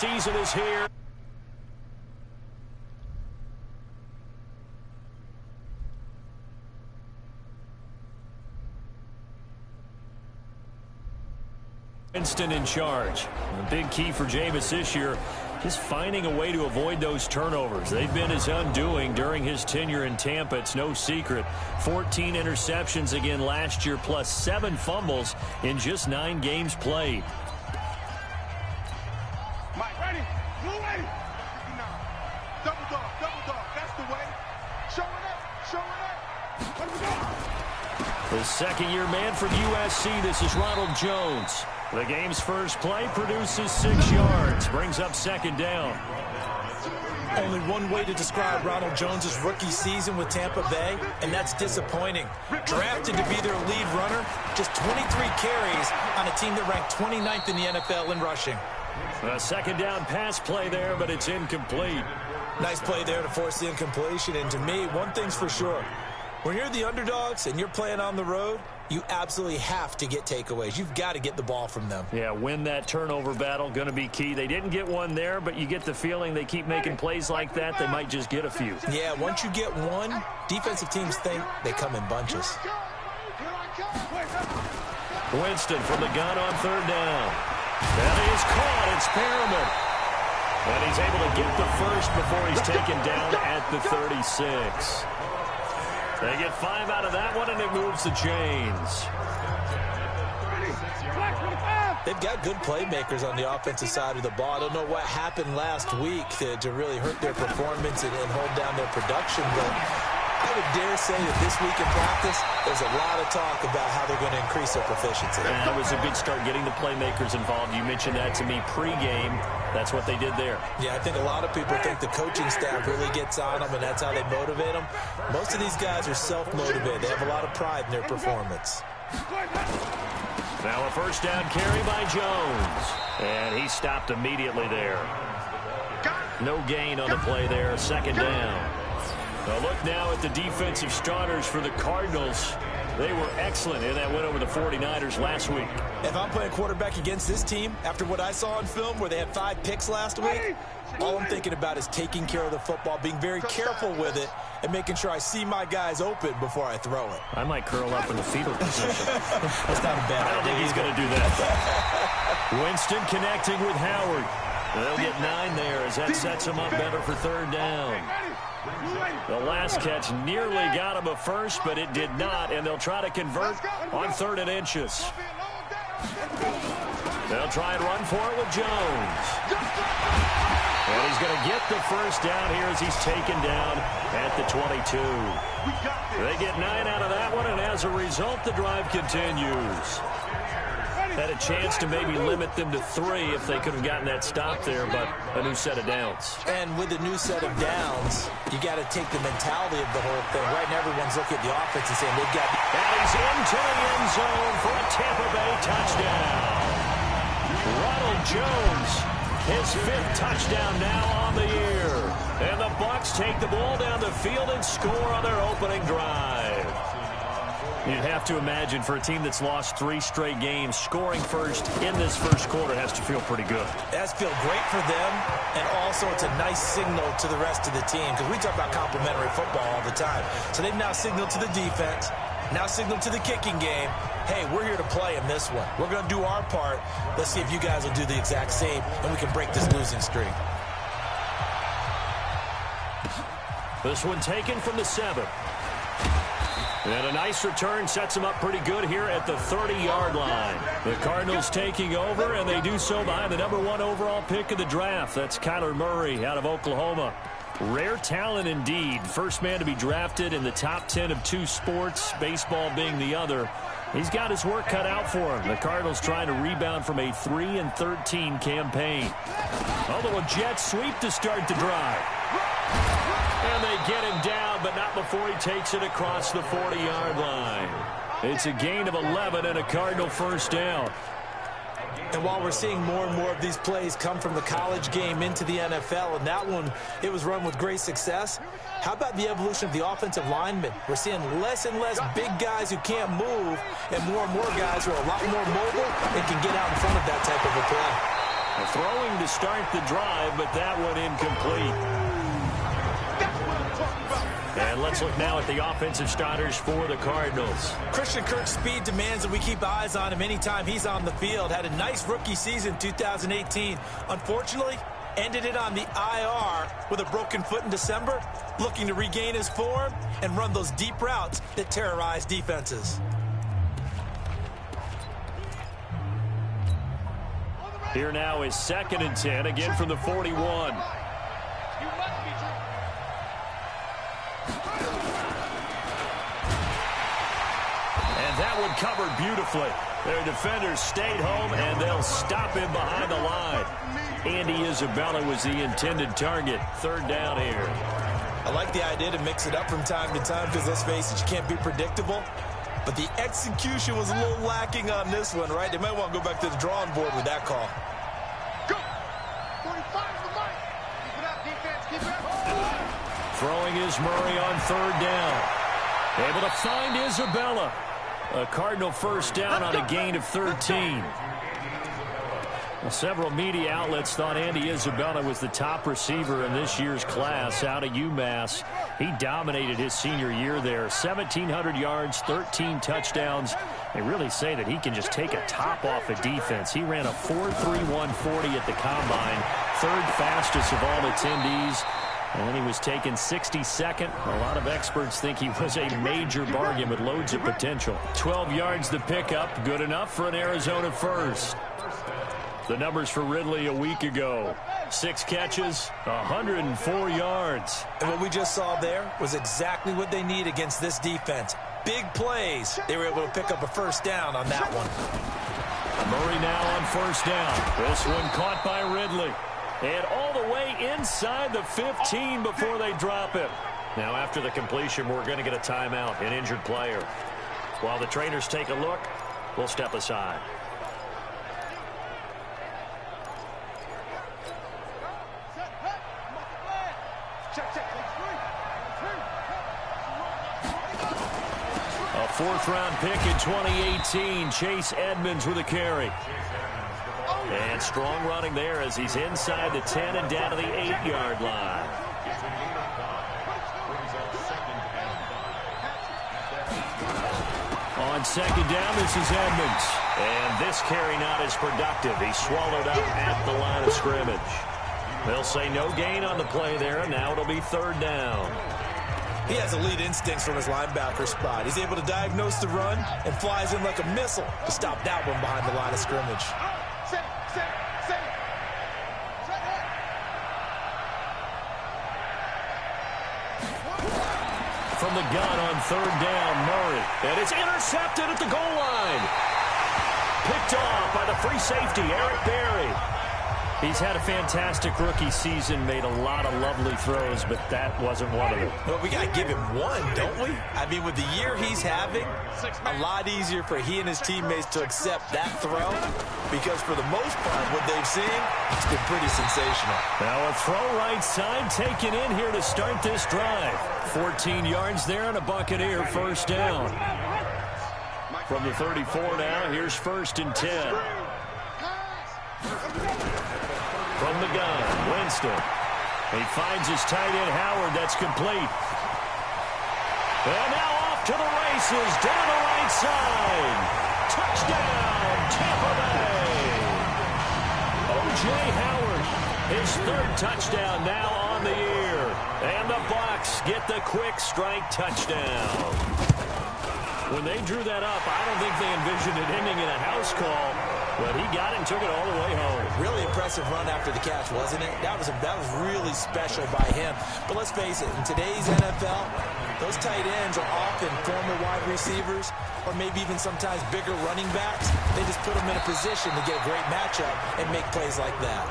Season is here. Winston in charge. The big key for Jameis this year, just finding a way to avoid those turnovers. They've been his undoing during his tenure in Tampa. It's no secret. 14 interceptions again last year, plus 7 fumbles in just 9 games played. Mike, ready? Blue ready? Double dog. That's the way. Showing up. The second-year man from USC, this is Ronald Jones. The game's first play produces 6 yards, brings up second down. Only one way to describe Ronald Jones' rookie season with Tampa Bay, and that's disappointing. Drafted to be their lead runner, just 23 carries on a team that ranked 29th in the NFL in rushing. A second down pass play there, but it's incomplete. Nice play there to force the incompletion, and to me, one thing's for sure. When you're the underdogs and you're playing on the road, you absolutely have to get takeaways. You've got to get the ball from them. Yeah, win that turnover battle, going to be key. They didn't get one there, but you get the feeling they keep making plays like that, they might just get a few. Yeah, once you get one, defensive teams think they come in bunches. Winston from the gun on third down. That is caught. It's Perriman. And he's able to get the first before he's taken down at the 36. They get 5 out of that one, and it moves the chains. They've got good playmakers on the offensive side of the ball. I don't know what happened last week to really hurt their performance and hold down their production, but I would dare say that this week in practice, there's a lot of talk about how they're going to increase their proficiency. And that was a good start getting the playmakers involved. You mentioned that to me pregame. That's what they did there. Yeah, I think a lot of people think the coaching staff really gets on them, and that's how they motivate them. Most of these guys are self-motivated. They have a lot of pride in their performance. Now a first down carry by Jones. And he stopped immediately there. No gain on the play there. Second down. A look now at the defensive starters for the Cardinals. They were excellent in that win over the 49ers last week. If I'm playing quarterback against this team, after what I saw on film where they had 5 picks last week, all I'm thinking about is taking care of the football, being very careful with it, and making sure I see my guys open before I throw it. I might curl up in the fetal position. That's not a bad idea. I don't think he's going to do that. Winston connecting with Howard. They'll get 9 there as that sets him up better for third down. The last catch nearly got him a first, but it did not, and they'll try to convert on 3rd and inches. They'll try and run for it with Jones. And he's going to get the first down here as he's taken down at the 22. They get 9 out of that one, and as a result, the drive continues. Had a chance to maybe limit them to 3 if they could have gotten that stop there, but a new set of downs. And with a new set of downs, you got to take the mentality of the whole thing. Right now, everyone's looking at the offense and saying they've got... And he's into the end zone for a Tampa Bay touchdown. Ronald Jones, his 5th touchdown now on the year. And the Bucs take the ball down the field and score on their opening drive. You'd have to imagine for a team that's lost 3 straight games, scoring first in this first quarter has to feel pretty good. That's feel great for them, and also it's a nice signal to the rest of the team, because we talk about complimentary football all the time. So they've now signaled to the defense, now signaled to the kicking game, hey, we're here to play in this one. We're going to do our part. Let's see if you guys will do the exact same, and we can break this losing streak. This one taken from the 7. And a nice return sets them up pretty good here at the 30-yard line. The Cardinals taking over, and they do so behind the #1 overall pick of the draft. That's Kyler Murray out of Oklahoma. Rare talent indeed. First man to be drafted in the top 10 of 2 sports, baseball being the other. He's got his work cut out for him. The Cardinals trying to rebound from a 3-13 campaign. Although a jet sweep to start the drive. And they get him down, but not before he takes it across the 40-yard line. It's a gain of 11 and a Cardinal first down. And while we're seeing more and more of these plays come from the college game into the NFL, and that one, it was run with great success, how about the evolution of the offensive linemen? We're seeing less and less big guys who can't move, and more guys who are a lot more mobile and can get out in front of that type of a play. Throwing to start the drive, but that one incomplete. That's what I'm talking about. And let's look now at the offensive starters for the Cardinals. Christian Kirk's speed demands that we keep eyes on him anytime he's on the field. Had a nice rookie season 2018. Unfortunately, ended it on the IR with a broken foot in December, looking to regain his form and run those deep routes that terrorize defenses. Here now is 2nd and 10, again from the 41. And that one covered beautifully. Their defenders stayed home, and they'll stop him behind the line. Andy Isabella was the intended target. 3rd down here. I like the idea to mix it up from time to time because, let's face it, you can't be predictable. But the execution was a little lacking on this one, right? They might want to go back to the drawing board with that call. Go! 45's the mic. Keep it up, defense. Keep it up. Throwing is Murray on 3rd down. Able to find Isabella. A Cardinal 1st down on a gain of 13. Well, several media outlets thought Andy Isabella was the top receiver in this year's class out of UMass. He dominated his senior year there. 1,700 yards, 13 touchdowns. They really say that he can just take a top off a defense. He ran a 4.31 40 at the Combine, 3rd fastest of all attendees. And he was taken 62nd. A lot of experts think he was a major bargain with loads of potential. 12 yards the pickup, good enough for an Arizona first. The numbers for Ridley a week ago. 6 catches, 104 yards. And what we just saw there was exactly what they need against this defense. Big plays. They were able to pick up a 1st down on that one. Murray now on 1st down. This one caught by Ridley. And all the way inside the 15 before they drop it. Now after the completion, we're going to get a timeout, an injured player. While the trainers take a look, we'll step aside. A 4th-round pick in 2018, Chase Edmonds with a carry. And strong running there as he's inside the 10 and down to the 8-yard line. On 2nd down, this is Edmonds. And this carry not as productive. He's swallowed up at the line of scrimmage. They'll say no gain on the play there, and now it'll be 3rd down. He has elite instincts from his linebacker spot. He's able to diagnose the run and flies in like a missile to stop that one behind the line of scrimmage. From the gun on 3rd down, Murray. And it's intercepted at the goal line. Picked off by the free safety, Eric Berry. He's had a fantastic rookie season, made a lot of lovely throws, but that wasn't one of them. Well, we got to give him one, don't we? I mean, with the year he's having, a lot easier for he and his teammates to accept that throw because for the most part, what they've seen, it's been pretty sensational. Now a throw right side taken in here to start this drive. 14 yards there and a Buccaneer 1st down. From the 34 now, here's 1st and 10. From the gun, Winston. He finds his tight end, Howard. That's complete. And now off to the races, down the right side. Touchdown, Tampa Bay. O.J. Howard, his 3rd touchdown now on the year. And the Bucs get the quick strike touchdown. When they drew that up, I don't think they envisioned it ending in a house call. But he got it and took it all the way home. Really impressive run after the catch, wasn't it? That was really special by him. But let's face it, in today's NFL, those tight ends are often former wide receivers or maybe even sometimes bigger running backs. They just put them in a position to get a great matchup and make plays like that.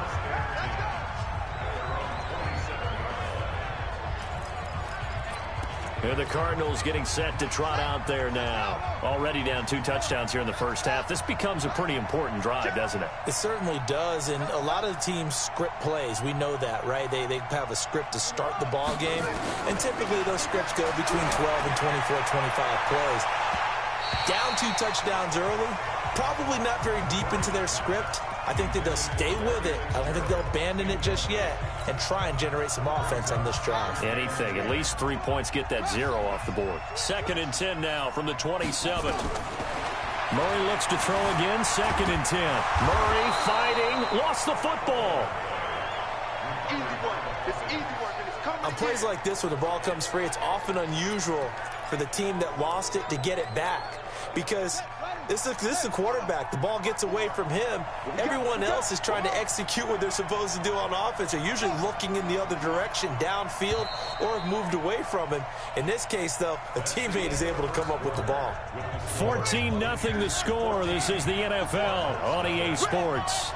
And the Cardinals getting set to trot out there now. Already down 2 touchdowns here in the 1st half. This becomes a pretty important drive, doesn't it? It certainly does, and a lot of the teams script plays. We know that, right? They have a script to start the ball game, and typically those scripts go between 12 and 24, 25 plays. Down 2 touchdowns early, probably not very deep into their script. I think that they'll stay with it. I don't think they'll abandon it just yet and try and generate some offense on this drive. Anything. At least 3 points, get that 0 off the board. 2nd and 10 now from the 27. Murray looks to throw again. 2nd and 10. Murray fighting. Lost the football. Easy work. It's easy work, and it's coming On plays like this where the ball comes free, it's often unusual for the team that lost it to get it back because this is a quarterback. The ball gets away from him. Everyone else is trying to execute what they're supposed to do on offense. They're usually looking in the other direction, downfield, or have moved away from him. In this case, though, a teammate is able to come up with the ball. 14-0 the score. This is the NFL on EA Sports.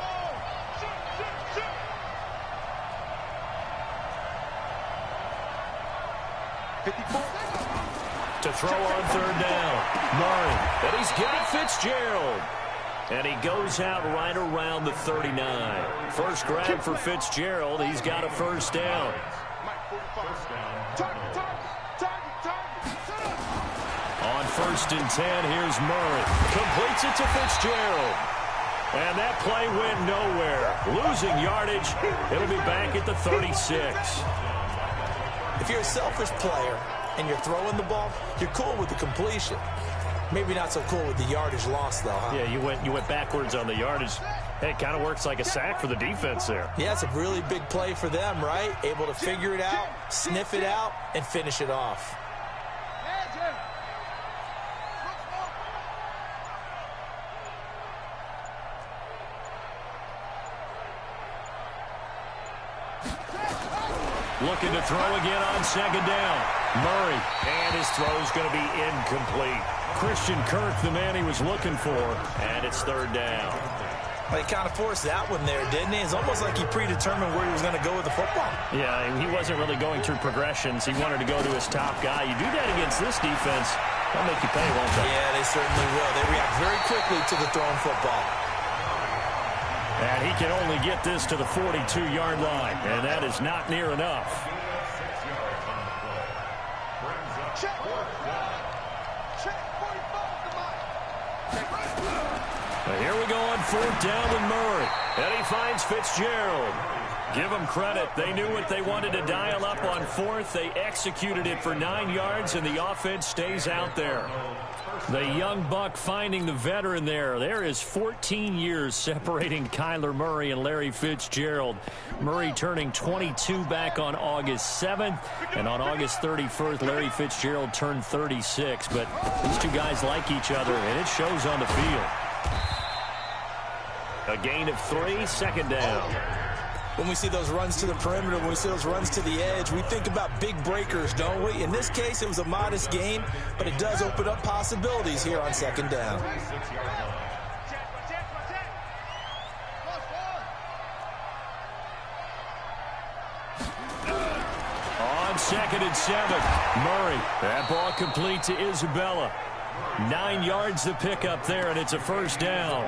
To throw on 3rd down. Murray. And he's got Fitzgerald. And he goes out right around the 39. First grab for Fitzgerald. He's got a 1st down. On 1st and 10, here's Murray. Completes it to Fitzgerald. And that play went nowhere. Losing yardage. It'll be back at the 36. If you're a selfish player and you're throwing the ball, you're cool with the completion. Maybe not so cool with the yardage loss, though, huh? Yeah, you went backwards on the yardage. Hey, it kind of works like a sack for the defense there. Yeah, it's a really big play for them, right? Able to figure it out, sniff it out, and finish it off. Looking to throw again on 2nd down. Murray, and his throw's going to be incomplete. Christian Kirk, the man he was looking for, and it's 3rd down. Well, he kind of forced that one there, didn't he? It's almost like he predetermined where he was going to go with the football. Yeah, he wasn't really going through progressions. He wanted to go to his top guy. You do that against this defense, they'll make you pay, won't they? Yeah, they certainly will. They react very quickly to the thrown football. And he can only get this to the 42-yard line, and that is not near enough. Now here we go on 4th down with Murray, and he finds Fitzgerald. Give them credit. They knew what they wanted to dial up on 4th. They executed it for 9 yards, and the offense stays out there. The young buck finding the veteran there. There is 14 years separating Kyler Murray and Larry Fitzgerald. Murray turning 22 back on August 7th, and on August 31st, Larry Fitzgerald turned 36. But these two guys like each other, and it shows on the field. A gain of 3, 2nd down. When we see those runs to the perimeter, when we see those runs to the edge, we think about big breakers, don't we? In this case, it was a modest gain, but it does open up possibilities here on 2nd down. On 2nd and 7, Murray. That ball complete to Isabella. 9 yards to pick up there, and it's a 1st down.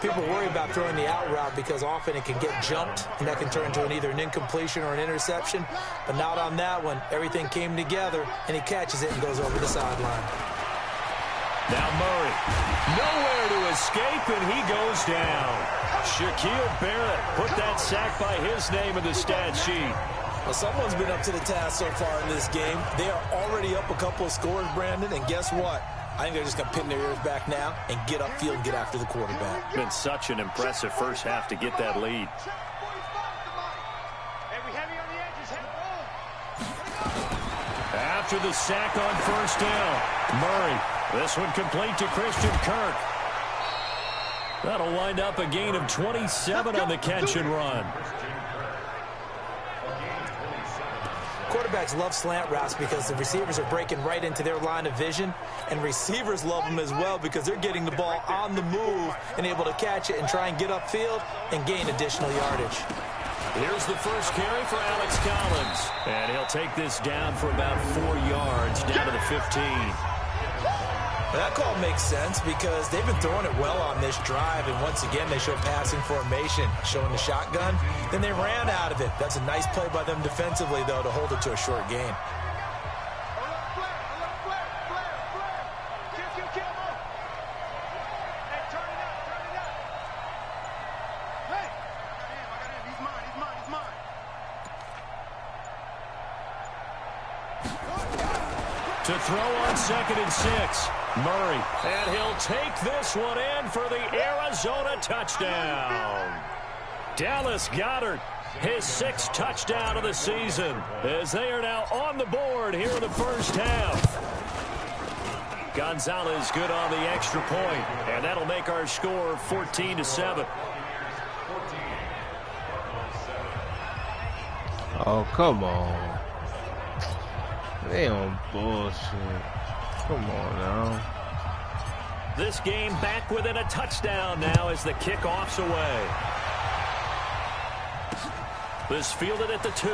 People worry about throwing the out route because often it can get jumped, and that can turn into either an incompletion or an interception. But not on that one. Everything came together, and he catches it and goes over the sideline. Now Murray. Nowhere to escape, and he goes down. Shaquille Barrett put that sack by his name in the stat sheet. Well, someone's been up to the task so far in this game. They are already up a couple of scores, Brandon, and guess what? I think they're just going to pin their ears back now and get upfield and get after the quarterback. Been such an impressive first half to get that lead. After the sack on 1st down, Murray. This one complete to Christian Kirk. That'll wind up a gain of 27 on the catch and run. Quarterbacks love slant routes because the receivers are breaking right into their line of vision, and receivers love them as well because they're getting the ball on the move and able to catch it and try and get upfield and gain additional yardage. Here's the first carry for Alex Collins, and he'll take this down for about 4 yards, down to the 15. That call makes sense because they've been throwing it well on this drive, and once again they show passing formation, showing the shotgun. Then they ran out of it. That's a nice play by them defensively, though, to hold it to a short gain. To throw on 2nd and 6. Murray. And he'll take this one in for the Arizona touchdown. Dallas Goedert, his 6th touchdown of the season, as they are now on the board here in the first half. Gonzalez good on the extra point, and that'll make our score 14-7. Oh, come on. They on bullshit. Come on now. This game back within a touchdown now as the kickoff's away. This fielded at the 2.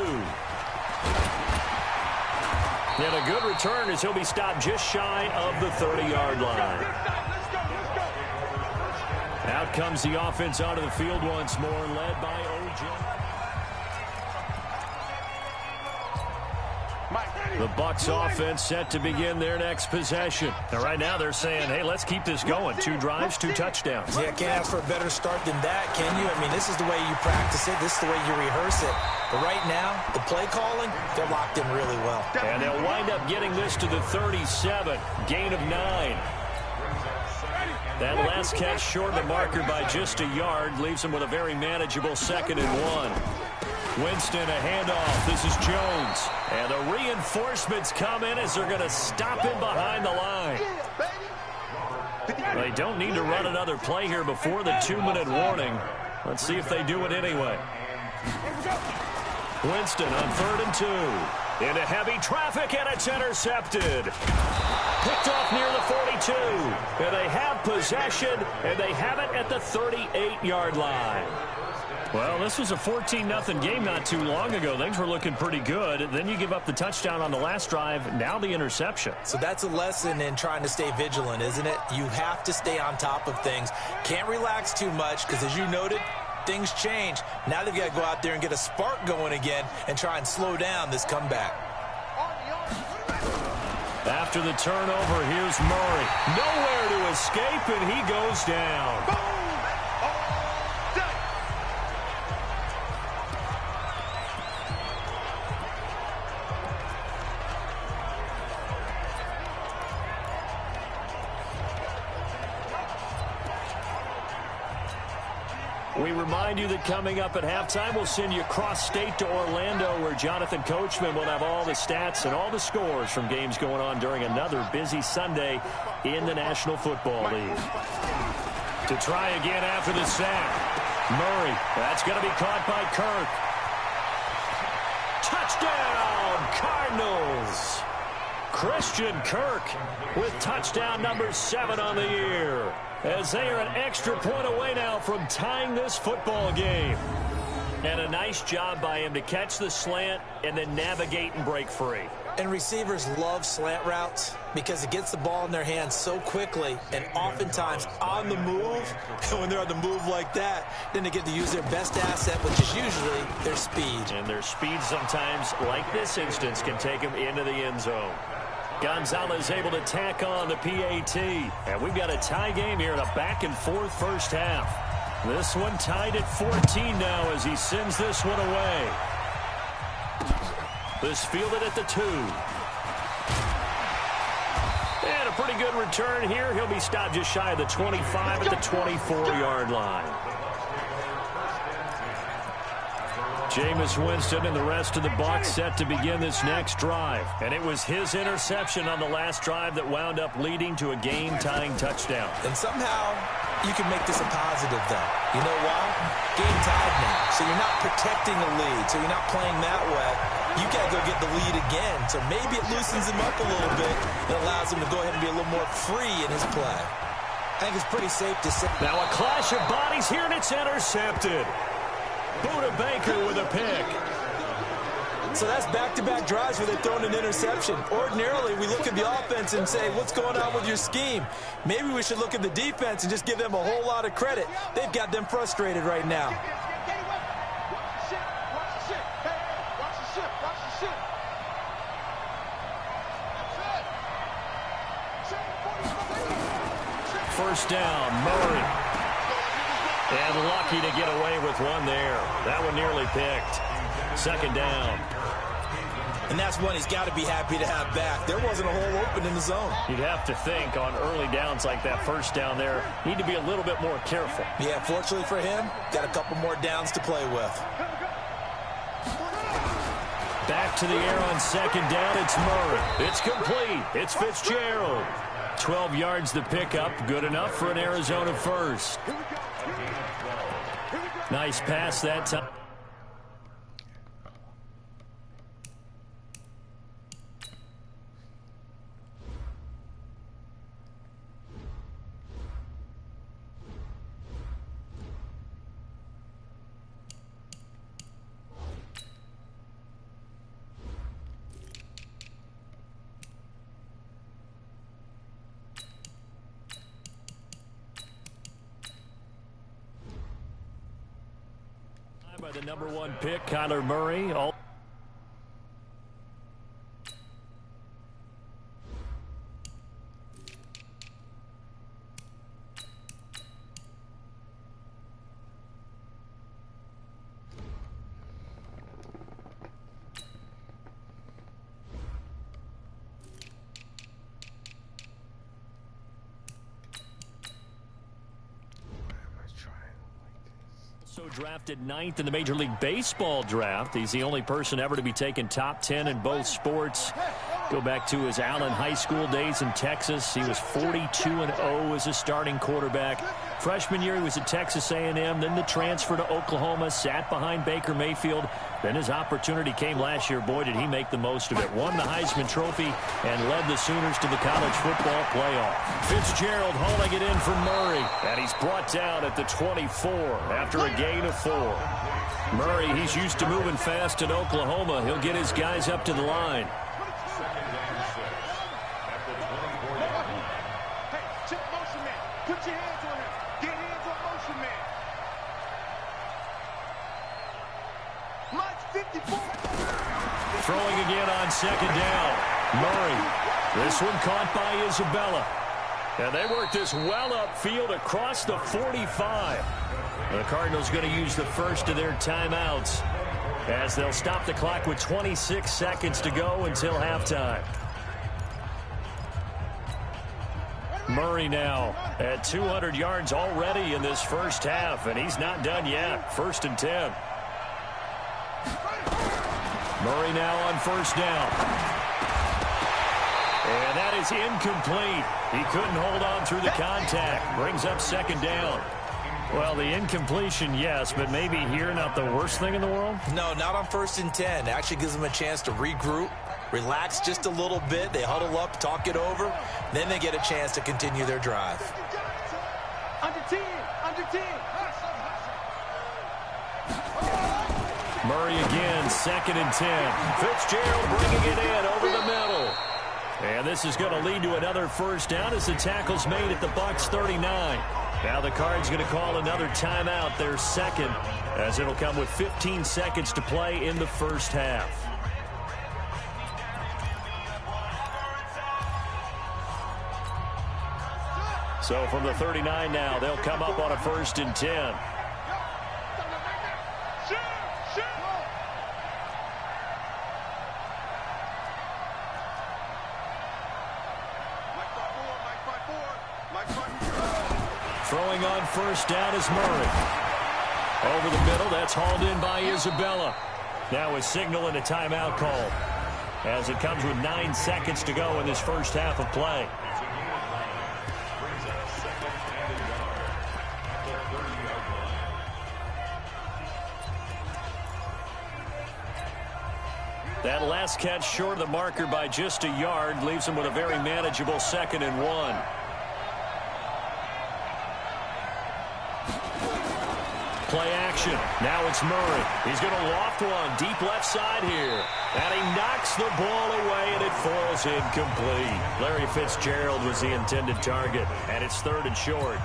And a good return as he'll be stopped just shy of the 30-yard line. Out comes the offense onto the field once more, led by O.J. The Bucs offense set to begin their next possession. Now, right now they're saying, hey, let's keep this going. 2 drives, 2 touchdowns. Yeah, can't ask for a better start than that, can you? I mean, this is the way you practice it. This is the way you rehearse it. But right now, the play calling, they're locked in really well. And they'll wind up getting this to the 37. Gain of 9. That last catch short of the marker by just a yard leaves them with a very manageable 2nd and 1. Winston, a handoff. This is Jones. And the reinforcements come in as they're going to stop him behind the line. They don't need to run another play here before the 2-minute warning. Let's see if they do it anyway. Winston on 3rd and 2. Into heavy traffic, and it's intercepted. Picked off near the 42. And they have possession, and they have it at the 38-yard line. Well, this was a 14-0 game not too long ago. Things were looking pretty good. Then you give up the touchdown on the last drive. Now the interception. So that's a lesson in trying to stay vigilant, isn't it? You have to stay on top of things. Can't relax too much because, as you noted, things change. Now they've got to go out there and get a spark going again and try and slow down this comeback. After the turnover, here's Murray. Nowhere to escape, and he goes down. We remind you that coming up at halftime, we'll send you cross-state to Orlando, where Jonathan Coachman will have all the stats and all the scores from games going on during another busy Sunday in the National Football League. To try again after the sack. Murray, that's going to be caught by Kirk. Touchdown, Cardinals! Christian Kirk with touchdown number 7 on the year, as they are an extra point away now from tying this football game. And a nice job by him to catch the slant and then navigate and break free. And receivers love slant routes because it gets the ball in their hands so quickly and oftentimes on the move. And when they're on the move like that, then they get to use their best asset, which is usually their speed. And their speed sometimes, like this instance, can take them into the end zone. Gonzalez able to tack on the PAT. And we've got a tie game here in a back-and-forth first half. This one tied at 14 now as he sends this one away. This fielded at the 2. And a pretty good return here. He'll be stopped just shy of the 25 at the 24-yard line. Jameis Winston and the rest of the Bucs set to begin this next drive. And it was his interception on the last drive that wound up leading to a game-tying touchdown. And somehow you can make this a positive, though. You know why? Game tied now. So you're not protecting the lead. So you're not playing that way. You got to go get the lead again. So maybe it loosens him up a little bit and allows him to go ahead and be a little more free in his play. I think it's pretty safe to say. Now a clash of bodies here, and it's intercepted. Buda Baker with a pick. So that's back-to-back drives where they've thrown an interception. Ordinarily, we look at the offense and say, what's going on with your scheme? Maybe we should look at the defense and just give them a whole lot of credit. They've got them frustrated right now. First down, Murray. And lucky to get away with one there. That one nearly picked. Second down. And that's one he's got to be happy to have back. There wasn't a hole open in the zone. You'd have to think on early downs like that first down there, need to be a little bit more careful. Yeah, fortunately for him, got a couple more downs to play with. Back to the air on second down, it's Murray. It's complete. It's Fitzgerald. 12 yards to pick up, good enough for an Arizona first. Nice pass that time. By the number 1 pick, Kyler Murray. Drafted 9th in the Major League Baseball draft. He's the only person ever to be taken top 10 in both sports. Go back to his Allen High School days in Texas. He was 42-0 as a starting quarterback. Freshman year, he was at Texas A&M. Then the transfer to Oklahoma, sat behind Baker Mayfield. Then his opportunity came last year. Boy, did he make the most of it. Won the Heisman Trophy and led the Sooners to the college football playoff. Fitzgerald hauling it in for Murray. And he's brought down at the 24 after a gain of 4. Murray, he's used to moving fast in Oklahoma. He'll get his guys up to the line. Throwing again on second down. Murray. This one caught by Isabella. And they work this well upfield across the 45. The Cardinals going to use the first of their timeouts as they'll stop the clock with 26 seconds to go until halftime. Murray now at 200 yards already in this first half, and he's not done yet. 1st and 10. Murray now on first down. And that is incomplete. He couldn't hold on through the contact. Brings up second down. Well, the incompletion, yes, but maybe here not the worst thing in the world? No, not on 1st and 10. Actually gives them a chance to regroup, relax just a little bit. They huddle up, talk it over. Then they get a chance to continue their drive. Under 10, under 10. Murray again, 2nd and 10. Fitzgerald bringing it in over the middle. And this is going to lead to another first down as the tackle's made at the Bucs 39. Now the Cards going to call another timeout, their second, as it'll come with 15 seconds to play in the first half. So from the 39 now, they'll come up on a 1st and 10. Throwing on first down is Murray. Over the middle, that's hauled in by Isabella. Now a signal and a timeout call as it comes with 9 seconds to go in this first half of play. That last catch short of the marker by just a yard leaves him with a very manageable 2nd and 1. Play action. Now it's Murray. He's going to loft one deep left side here. And he knocks the ball away, and it falls incomplete. Larry Fitzgerald was the intended target, and it's 3rd and short.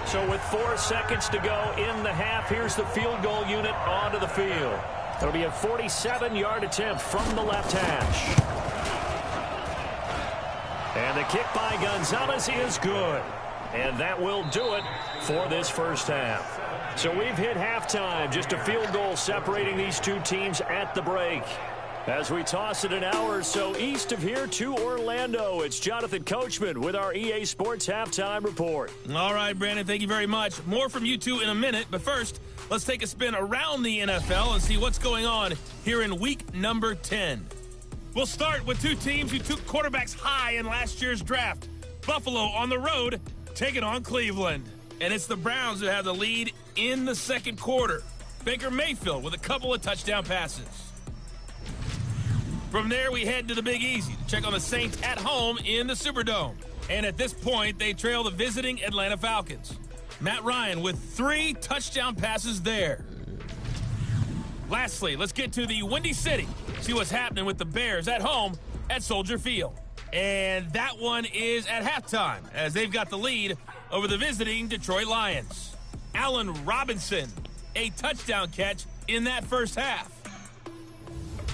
So with 4 seconds to go in the half, here's the field goal unit onto the field. It'll be a 47-yard attempt from the left hash. And the kick by Gonzalez is good. And that will do it for this first half. So we've hit halftime, just a field goal separating these two teams at the break. As we toss it an hour or so east of here to Orlando, it's Jonathan Coachman with our EA Sports Halftime Report. All right, Brandon, thank you very much. More from you two in a minute, but first, let's take a spin around the NFL and see what's going on here in week number 10. We'll start with two teams who took quarterbacks high in last year's draft. Buffalo on the road, taking on Cleveland. And it's the Browns who have the lead in the second quarter. Baker Mayfield with a couple of touchdown passes. From there, we head to the Big Easy to check on the Saints at home in the Superdome. And at this point, they trail the visiting Atlanta Falcons. Matt Ryan with 3 touchdown passes there. Lastly, let's get to the Windy City. See what's happening with the Bears at home at Soldier Field. And that one is at halftime, as they've got the lead over the visiting Detroit Lions. Allen Robinson, a touchdown catch in that first half.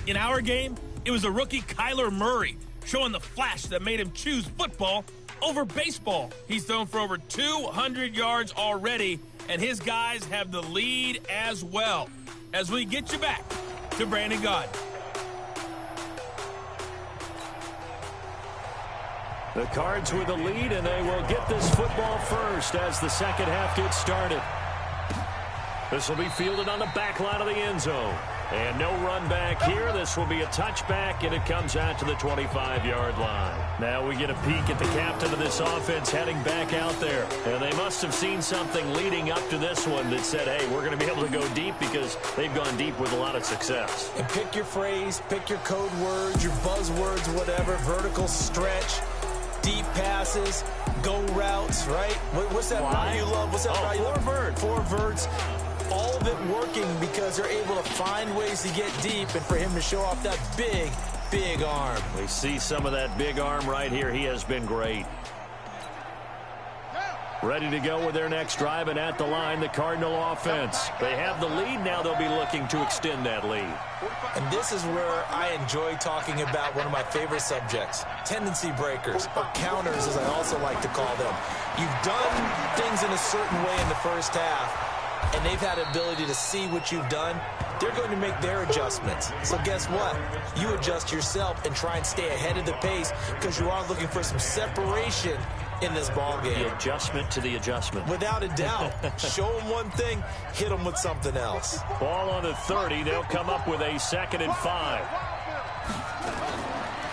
In our game, it was a rookie Kyler Murray showing the flash that made him choose football over baseball. He's thrown for over 200 yards already, and his guys have the lead as well. As we get you back to Brandon Gaudin. The Cards with the lead, and they will get this football first as the second half gets started. This will be fielded on the back line of the end zone. And no run back here. This will be a touchback, and it comes out to the 25-yard line. Now we get a peek at the captain of this offense heading back out there. And they must have seen something leading up to this one that said, hey, we're going to be able to go deep because they've gone deep with a lot of success. And pick your phrase, pick your code words, your buzzwords, whatever, vertical stretch, deep passes, go routes, right? What's that route you love? What's that route you love? Four verts. All of it working because they're able to find ways to get deep and for him to show off that big, big arm. We see some of that big arm right here. He has been great. Ready to go with their next drive, and at the line, the Cardinal offense. They have the lead. Now they'll be looking to extend that lead. And this is where I enjoy talking about one of my favorite subjects, tendency breakers, or counters as I also like to call them. You've done things in a certain way in the first half, and they've had the ability to see what you've done. They're going to make their adjustments. So guess what? You adjust yourself and try and stay ahead of the pace because you are looking for some separation in this ball game. The adjustment to the adjustment. Without a doubt. Show them one thing, hit them with something else. Ball on the 30. They'll come up with a 2nd and 5.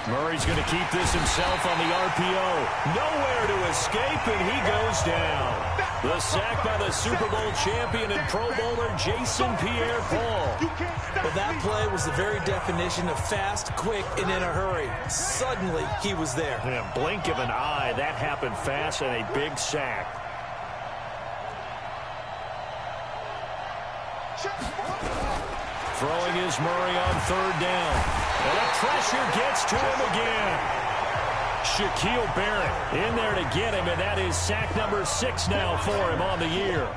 Murray's going to keep this himself on the RPO. Nowhere to escape, and he goes down. The sack by the Super Bowl champion and Pro Bowler Jason Pierre-Paul. Well, that play was the very definition of fast, quick, and in a hurry. Suddenly, he was there. In a blink of an eye, that happened fast, and a big sack. Throwing is Murray on 3rd down. And the pressure gets to him again. Shaquille Barrett in there to get him, and that is sack number 6 now for him on the year.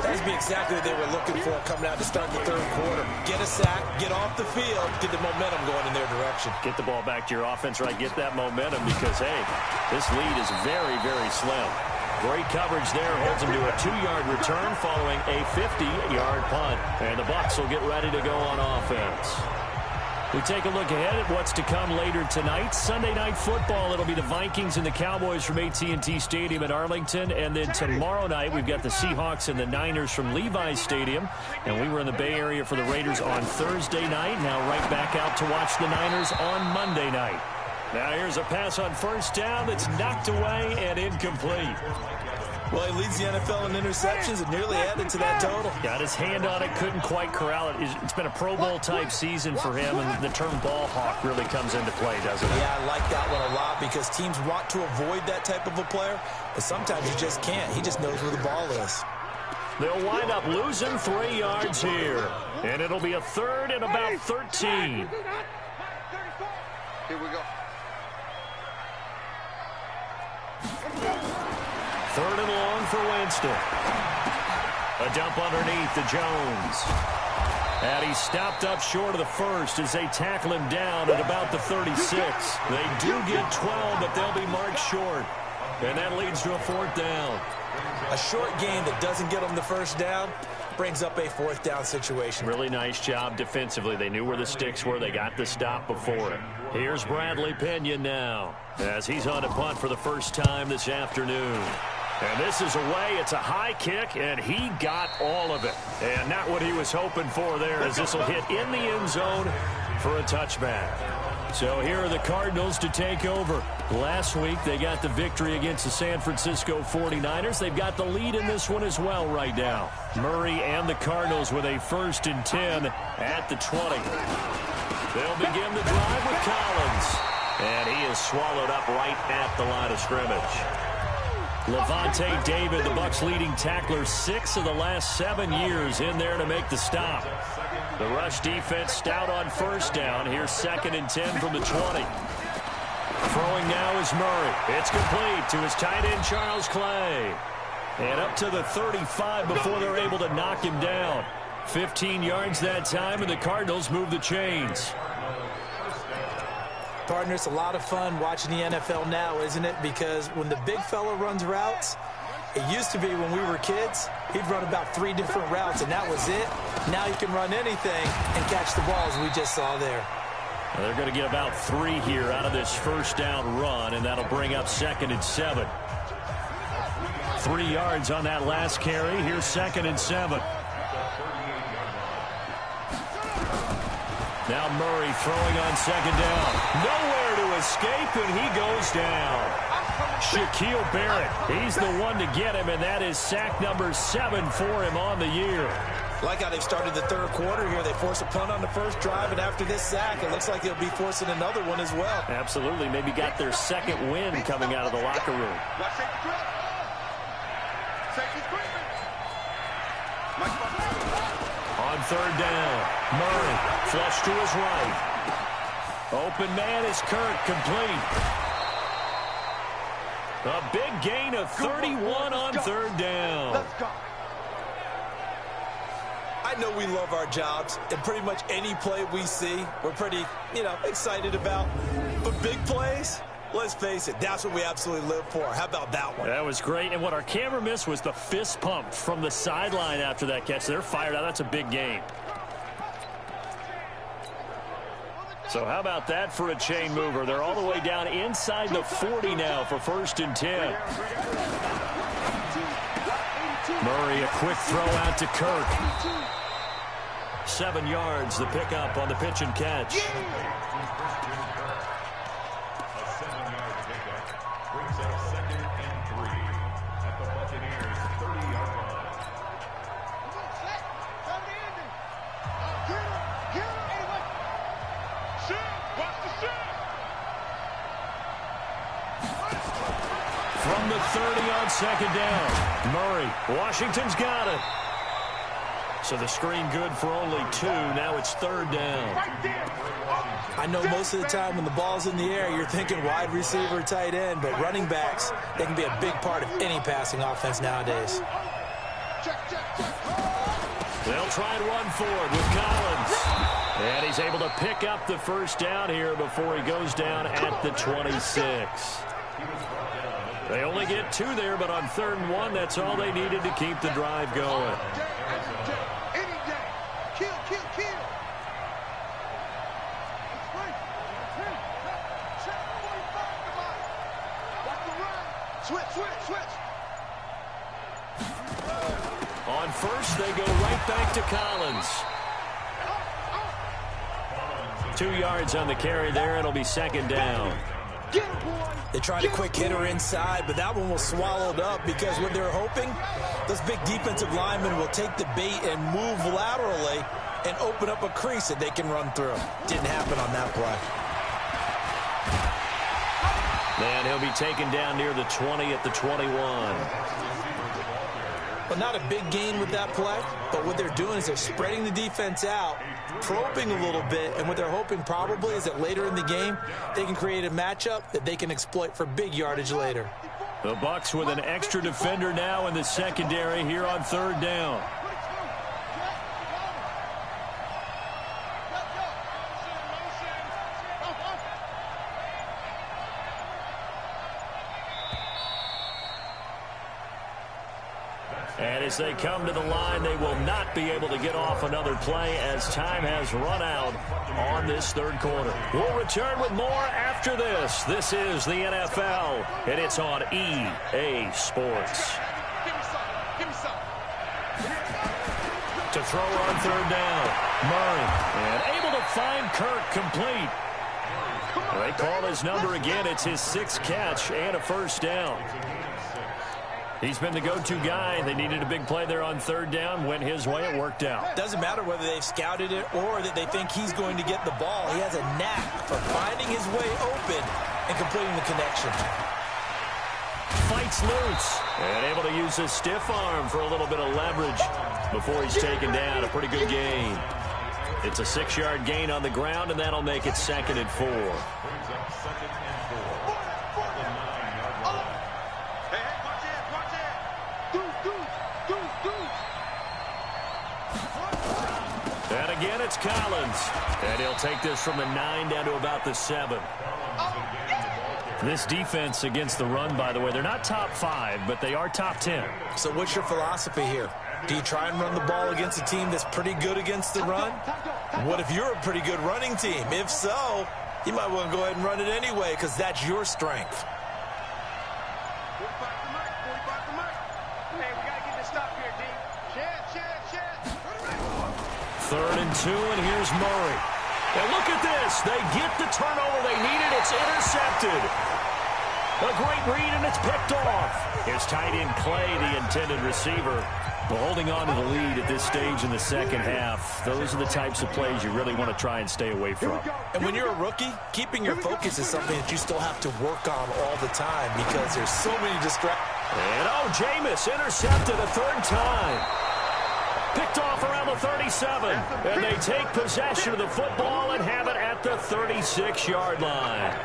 That would be exactly what they were looking for coming out to start the 3rd quarter. Get a sack, get off the field, get the momentum going in their direction. Get the ball back to your offense, right? Get that momentum because, hey, this lead is very, very slim. Great coverage there, holds him to a 2-yard return following a 50-yard punt. And the Bucs will get ready to go on offense. We take a look ahead at what's to come later tonight. Sunday Night Football, it'll be the Vikings and the Cowboys from AT&T Stadium in Arlington. And then tomorrow night, we've got the Seahawks and the Niners from Levi's Stadium. And we were in the Bay Area for the Raiders on Thursday night. Now right back out to watch the Niners on Monday night. Now here's a pass on 1st down that's knocked away and incomplete. Well, he leads the NFL in interceptions and nearly added to that total. Got his hand on it, couldn't quite corral it. It's been a Pro Bowl-type season for him, and the term ball hawk really comes into play, doesn't it? Yeah, I like that one a lot because teams want to avoid that type of a player, but sometimes you just can't. He just knows where the ball is. They'll wind up losing 3 yards here, and it'll be a 3rd and about 13. Here we go. 3rd and long for Winston. A dump underneath to Jones. And he stopped up short of the 1st as they tackle him down at about the 36. They do get 12, but they'll be marked short. And that leads to a 4th down. A short game that doesn't get them the 1st down, brings up a fourth down situation. Really nice job defensively. They knew where the sticks were. They got the stop before it. Here's Bradley Pinion now as he's on to punt for the first time this afternoon. And this is away. It's a high kick, and he got all of it. And not what he was hoping for there, as this will hit in the end zone for a touchback. So here are the Cardinals to take over. Last week, they got the victory against the San Francisco 49ers. They've got the lead in this one as well right now. Murray and the Cardinals with a 1st and 10 at the 20. They'll begin the drive with Collins. And he is swallowed up right at the line of scrimmage. Levante David, the Bucs' leading tackler, 6 of the last 7 years in there to make the stop. The rush defense stout on 1st down. Here's 2nd and 10 from the 20. Throwing now is Murray. It's complete to his tight end, Charles Clay. And up to the 35 before they're able to knock him down. 15 yards that time, and the Cardinals move the chains. Partner, it's a lot of fun watching the NFL now, isn't it? Because when the big fella runs routes, it used to be when we were kids, he'd run about 3 different routes, and that was it. Now he can run anything and catch the balls we just saw there. Well, they're going to get about 3 here out of this 1st down run, and that'll bring up 2nd and 7. 3 yards on that last carry. Here's 2nd and 7. Now Murray throwing on 2nd down. Nowhere to escape, and he goes down. Shaquille Barrett, he's the one to get him, and that is sack number 7 for him on the year. Like how they've started the 3rd quarter here. They force a punt on the 1st drive, and after this sack, it looks like they'll be forcing another one as well. Absolutely. Maybe got their 2nd win coming out of the locker room. On 3rd down, Murray flush to his right. Open man is Kirk, complete. A big gain of 31 on 3rd down. Let's go. I know we love our jobs, and pretty much any play we see, we're pretty, excited about. But big plays, let's face it, that's what we absolutely live for. How about that one? That was great, and what our camera missed was the fist pump from the sideline after that catch. They're fired out. That's a big game. So how about that for a chain mover? They're all the way down inside the 40 now for 1st and 10. Murray, a quick throw out to Kirk. 7 yards, the pickup on the pitch and catch. Yeah. From the 30 on 2nd down. Murray, Washington's got it. So the screen good for only 2. Now it's 3rd down. I know most of the time when the ball's in the air, you're thinking wide receiver, tight end, but running backs, they can be a big part of any passing offense nowadays. They'll try and run forward with Collins. And he's able to pick up the 1st down here before he goes down at the 26. They only get 2 there, but on 3rd and 1, that's all they needed to keep the drive going. On 1st, they go right back to Collins. 2 yards on the carry there. It'll be 2nd down. They tried a quick hitter inside, but that one was swallowed up because what they're hoping, those big defensive linemen will take the bait and move laterally and open up a crease that they can run through. Didn't happen on that play. And he'll be taken down near the 20 at the 21. Well, not a big gain with that play, but what they're doing is they're spreading the defense out, probing a little bit, and what they're hoping probably is that later in the game, they can create a matchup that they can exploit for big yardage later. The Bucs with an extra defender now in the secondary here on 3rd down. And as they come to the line. They will not be able to get off another play as time has run out on this third quarter. We'll return with more after this. This is the NFL, and it's on EA Sports. Give me some. To throw on third down, Murray, and able to find Kirk complete. They call his number again. It's his 6th catch and a first down. He's been the go-to guy. They needed a big play there on third down. Went his way. It worked out. Doesn't matter whether they've scouted it or that they think he's going to get the ball. He has a knack for finding his way open and completing the connection. Fights loose and able to use his stiff arm for a little bit of leverage before he's taken down. A pretty good gain. It's a 6-yard gain on the ground, and that'll make it 2nd and 4. And again, it's Collins. And he'll take this from the 9 down to about the 7. This defense against the run, by the way, they're not top 5, but they are top 10. So what's your philosophy here? Do you try and run the ball against a team that's pretty good against the run? What if you're a pretty good running team? If so, you might want to go ahead and run it anyway because that's your strength. Hey, we got to get this stop here, D. Chad. 3rd and 2, and here's Murray. And look at this. They get the turnover they needed. It's intercepted. A great read, and it's picked off. Here's tight end Clay, the intended receiver. Well, holding on to the lead at this stage in the second half, those are the types of plays you really want to try and stay away from. And when you're a rookie, keeping your focus is something that you still have to work on all the time because there's so many distractions. And, Jameis intercepted a 3rd time. Picked off around the 37. And they take possession of the football and have it at the 36-yard line.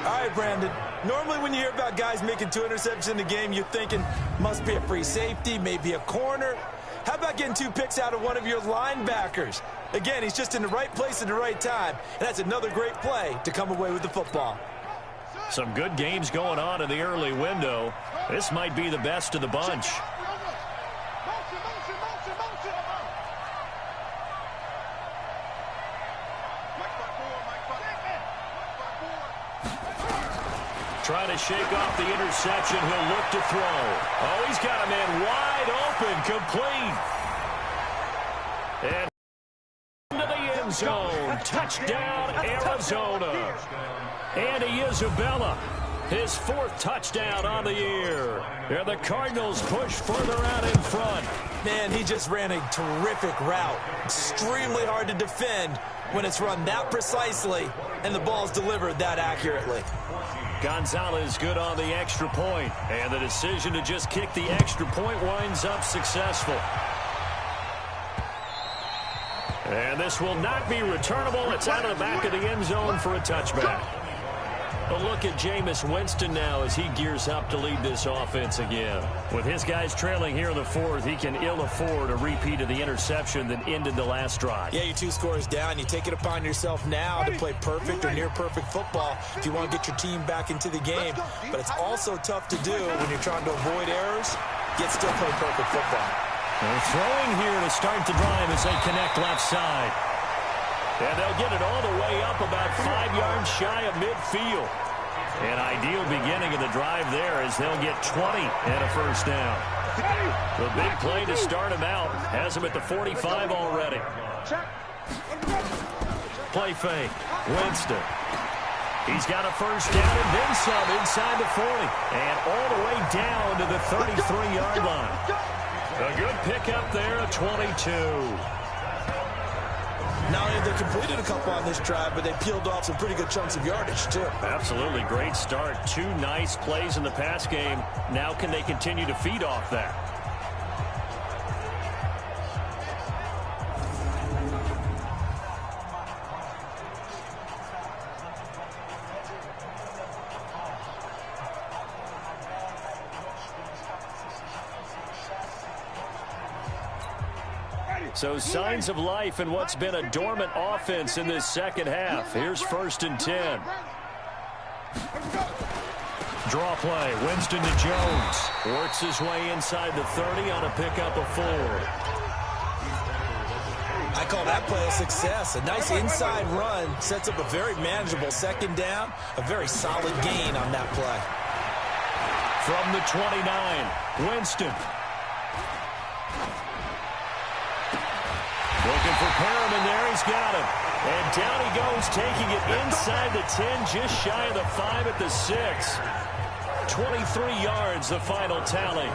All right, Brandon. Normally when you hear about guys making 2 interceptions in the game, you're thinking must be a free safety, maybe a corner. How about getting 2 picks out of one of your linebackers? Again, he's just in the right place at the right time, and that's another great play to come away with the football. Some good games going on in the early window. This might be the best of the bunch. Trying to shake off the interception. He'll look to throw. Oh, he's got a man wide open, complete. And into the end zone. Touchdown, Arizona. Andy Isabella, his 4th touchdown on the year. And the Cardinals push further out in front. Man, he just ran a terrific route. Extremely hard to defend when it's run that precisely and the ball's delivered that accurately. Gonzalez good on the extra point, and the decision to just kick the extra point winds up successful. And this will not be returnable. It's out of the back of the end zone for a touchback. A look at Jameis Winston now as he gears up to lead this offense again. With his guys trailing here in the 4th, he can ill afford a repeat of the interception that ended the last drive. Yeah, you're 2 scores down. You take it upon yourself now to play perfect or near-perfect football if you want to get your team back into the game. But it's also tough to do when you're trying to avoid errors, yet still play perfect football. They're throwing here to start the drive as they connect left side. And they'll get it all the way up about 5 yards shy of midfield. An ideal beginning of the drive there as they'll get 20 and a first down. The big play to start him out has him at the 45 already. Play fake. Winston. He's got a first down and then some inside the 40. And all the way down to the 33-yard line. A good pickup there, a 22. Not only have they completed a couple on this drive, but they peeled off some pretty good chunks of yardage, too. Absolutely. Great start. 2 nice plays in the pass game. Now can they continue to feed off that? So signs of life in what's been a dormant offense in this second half. Here's 1st and 10. Draw play. Winston to Jones. Works his way inside the 30 on a pickup of 4. I call that play a success. A nice inside run sets up a very manageable second down. A very solid gain on that play. From the 29, Winston. Looking for Perriman there. He's got him. And down he goes, taking it inside the 10, just shy of the 5 at the 6. 23 yards, the final tally.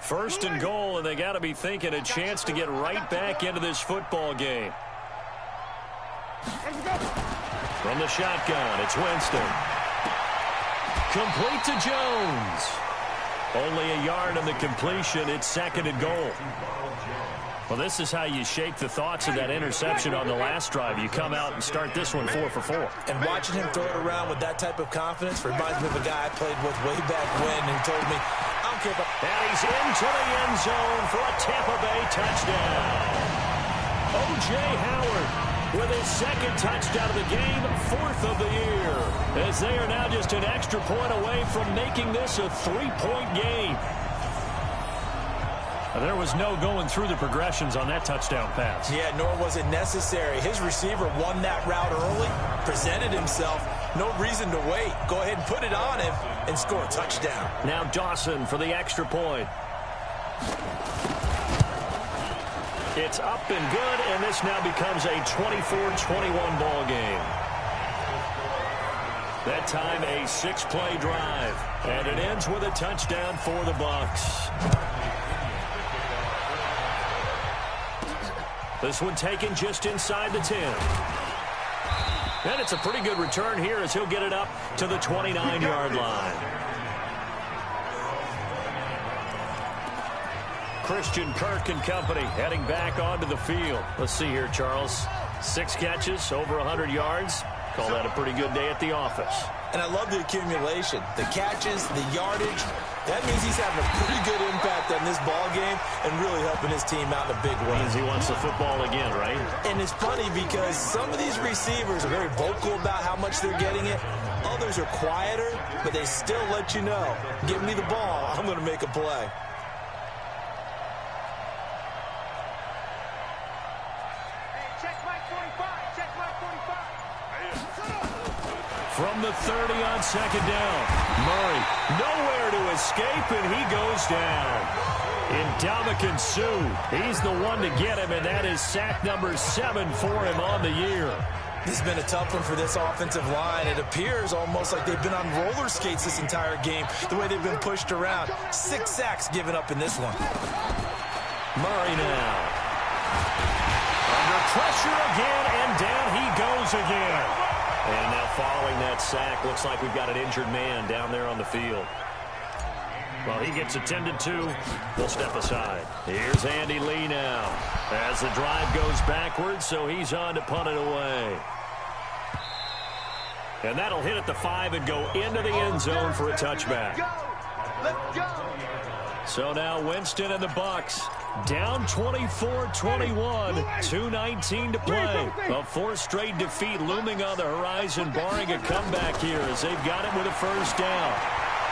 First and goal, and they got to be thinking a chance to get right back into this football game. From the shotgun, it's Winston. Complete to Jones. Only a yard on the completion. It's 2nd and goal. Well, this is how you shake the thoughts of that interception on the last drive. You come out and start this one 4 for 4. And watching him throw it around with that type of confidence reminds me of a guy I played with way back when who told me, I don't care about... And he's into the end zone for a Tampa Bay touchdown. O.J. Howard with his 2nd touchdown of the game, 4th of the year, as they are now just an extra point away from making this a 3-point game. There was no going through the progressions on that touchdown pass. Yeah, nor was it necessary. His receiver won that route early, presented himself. No reason to wait. Go ahead and put it on him and score a touchdown. Now Dawson for the extra point. It's up and good, and this now becomes a 24-21 ball game. That time a 6-play drive, and it ends with a touchdown for the Bucs. This one taken just inside the 10. And it's a pretty good return here as he'll get it up to the 29-yard line. Christian Kirk and company heading back onto the field. Let's see here, Charles. 6 catches, over 100 yards. Call that a pretty good day at the office. And I love the accumulation, the catches, the yardage. That means he's having a pretty good impact on this ball game and really helping his team out in a big way. Means he wants the football again, right? And it's funny because some of these receivers are very vocal about how much they're getting it. Others are quieter, but they still let you know, give me the ball, I'm going to make a play. From the 30 on 2nd down. Murray nowhere to escape, and he goes down. Ndamukong Suh, he's the one to get him, and that is sack number 7 for him on the year. This has been a tough one for this offensive line. It appears almost like they've been on roller skates this entire game, the way they've been pushed around. 6 sacks given up in this one. Murray now. Under pressure again, and down he goes again. And now following that sack, looks like we've got an injured man down there on the field. Well, he gets attended to. We'll step aside. Here's Andy Lee now as the drive goes backwards, so he's on to punt it away. And that'll hit at the 5 and go into the end zone for a touchback. Let's go. So now Winston and the Bucs down 24-21, 2:19 to play. A 4th straight defeat looming on the horizon, barring a comeback here as they've got it with a 1st down.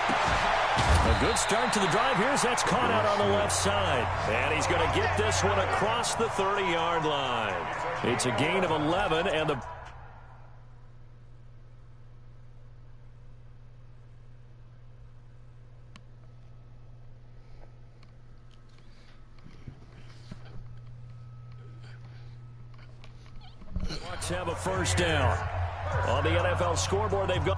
A good start to the drive here as that's caught out on the left side. And he's going to get this one across the 30-yard line. It's a gain of 11, and the... Bucs have a 1st down. On the NFL scoreboard, they've got...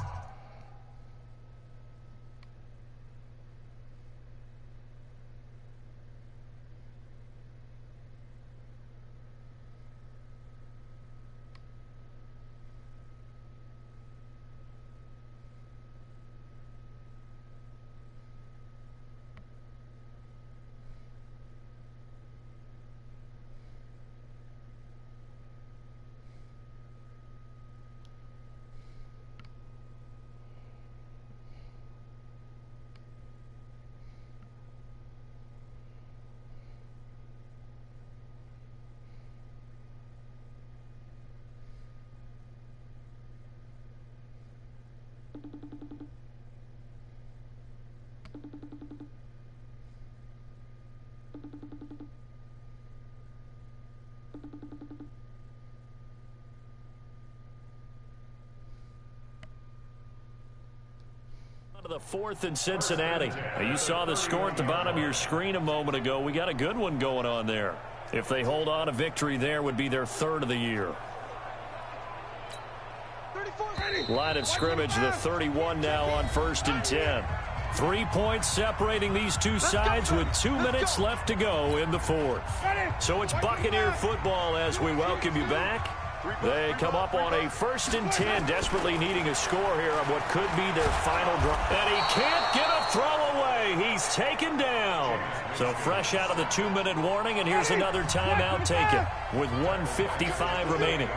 The 4th in Cincinnati. Now, you saw the score at the bottom of your screen a moment ago. We got a good one going on there. If they hold on, a victory there would be their 3rd of the year. Line of scrimmage, the 31 now on 1st and 10. 3 points separating these two sides with 2 minutes left to go in the 4th. So it's Buccaneer football as we welcome you back. They come up on a 1st and 10, desperately needing a score here on what could be their final drive. And he can't get a throw away. play. He's taken down. So fresh out of the 2-minute warning, and here's another timeout taken with 1:55 remaining.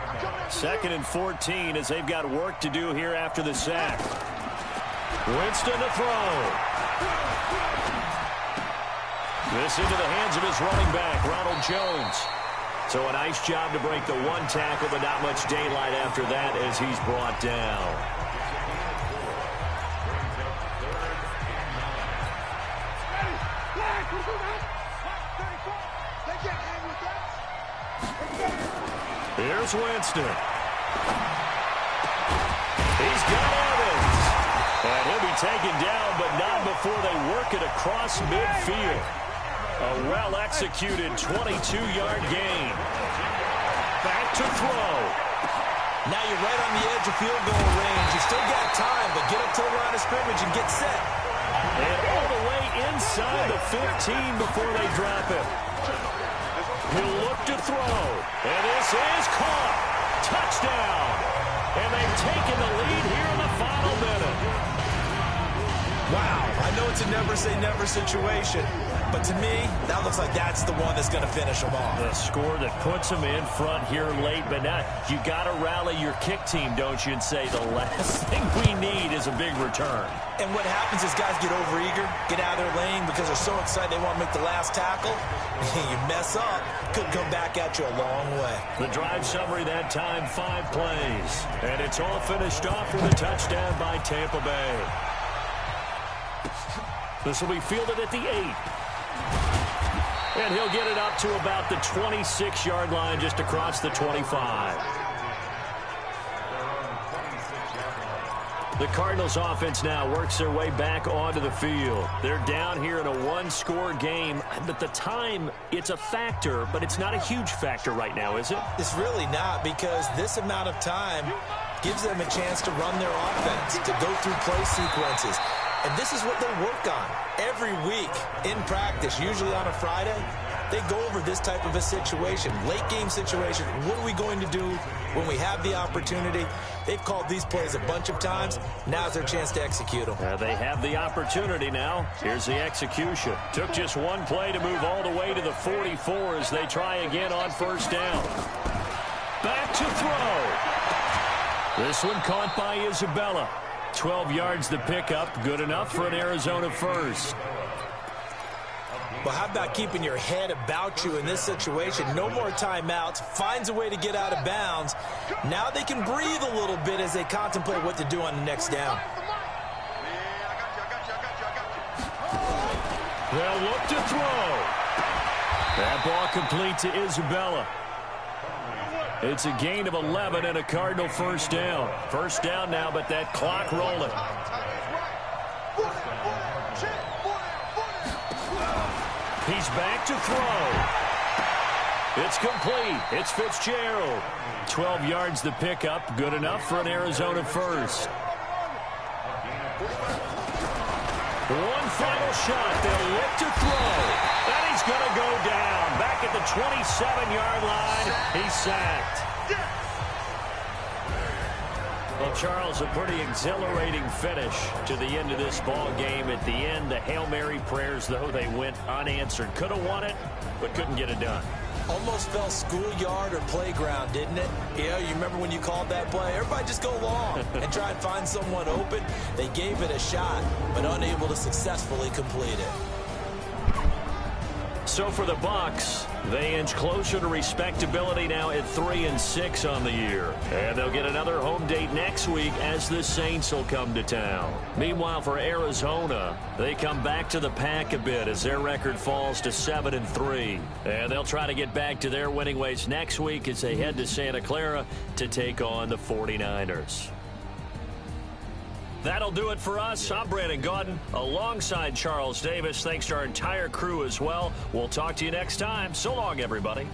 2nd and 14 as they've got work to do here after the sack. Winston to throw. This into the hands of his running back, Ronald Jones. So a nice job to break the one tackle, but not much daylight after that as he's brought down. Here's Winston. He's got Evans. And he'll be taken down, but not before they work it across midfield. A well-executed 22-yard gain. Back to throw. Now you're right on the edge of field goal range. You still got time, but get up to the line of scrimmage and get set. And all the way inside the 15 before they drop it. He'll look to throw. And this is caught. Touchdown. And they've taken the lead here in the final minute. Wow, I know it's a never-say-never situation, but to me, that looks like that's the one that's going to finish them off. The score that puts them in front here late, but now you got to rally your kick team, don't you, and say the last thing we need is a big return. And what happens is guys get overeager, get out of their lane because they're so excited they want to make the last tackle. You mess up, could come back at you a long way. The drive summary that time, 5 plays. And it's all finished off with a touchdown by Tampa Bay. This will be fielded at the 8. And he'll get it up to about the 26-yard line, just across the 25. The Cardinals offense now works their way back onto the field. They're down here in a one-score game, but the time, it's a factor, but it's not a huge factor right now, is it? It's really not, because this amount of time gives them a chance to run their offense, to go through play sequences. And this is what they work on every week in practice, usually on a Friday. They go over this type of a situation, late game situation. What are we going to do when we have the opportunity? They've called these plays a bunch of times. Now's their chance to execute them. They have the opportunity now. Here's the execution. Took just one play to move all the way to the 44 as they try again on first down. Back to throw. This one caught by Isabella. 12 yards the pickup. Good enough for an Arizona first. Well, how about keeping your head about you in this situation? No more timeouts. Finds a way to get out of bounds. Now they can breathe a little bit as they contemplate what to do on the next down. They'll look to throw. That ball complete to Isabella. It's a gain of 11 and a Cardinal first down. First down now, but that clock rolling. He's back to throw. It's complete. It's Fitzgerald. 12 yards the pickup. Good enough for an Arizona first. One final shot. They'll look to throw. And he's going to go down. Back at the 27-yard line. He's sacked. Well, Charles, a pretty exhilarating finish to the end of this ball game. At the end, the Hail Mary prayers, though, they went unanswered. Could have won it, but couldn't get it done. Almost felt schoolyard or playground, didn't it? Yeah, you remember when you called that play? Everybody just go long and try and find someone open. They gave it a shot, but unable to successfully complete it. So for the Bucs, they inch closer to respectability now at 3-6 on the year. And they'll get another home date next week as the Saints will come to town. Meanwhile, for Arizona, they come back to the pack a bit as their record falls to 7-3. And they'll try to get back to their winning ways next week as they head to Santa Clara to take on the 49ers. That'll do it for us. I'm Brandon Gaudin alongside Charles Davis. Thanks to our entire crew as well. We'll talk to you next time. So long, everybody.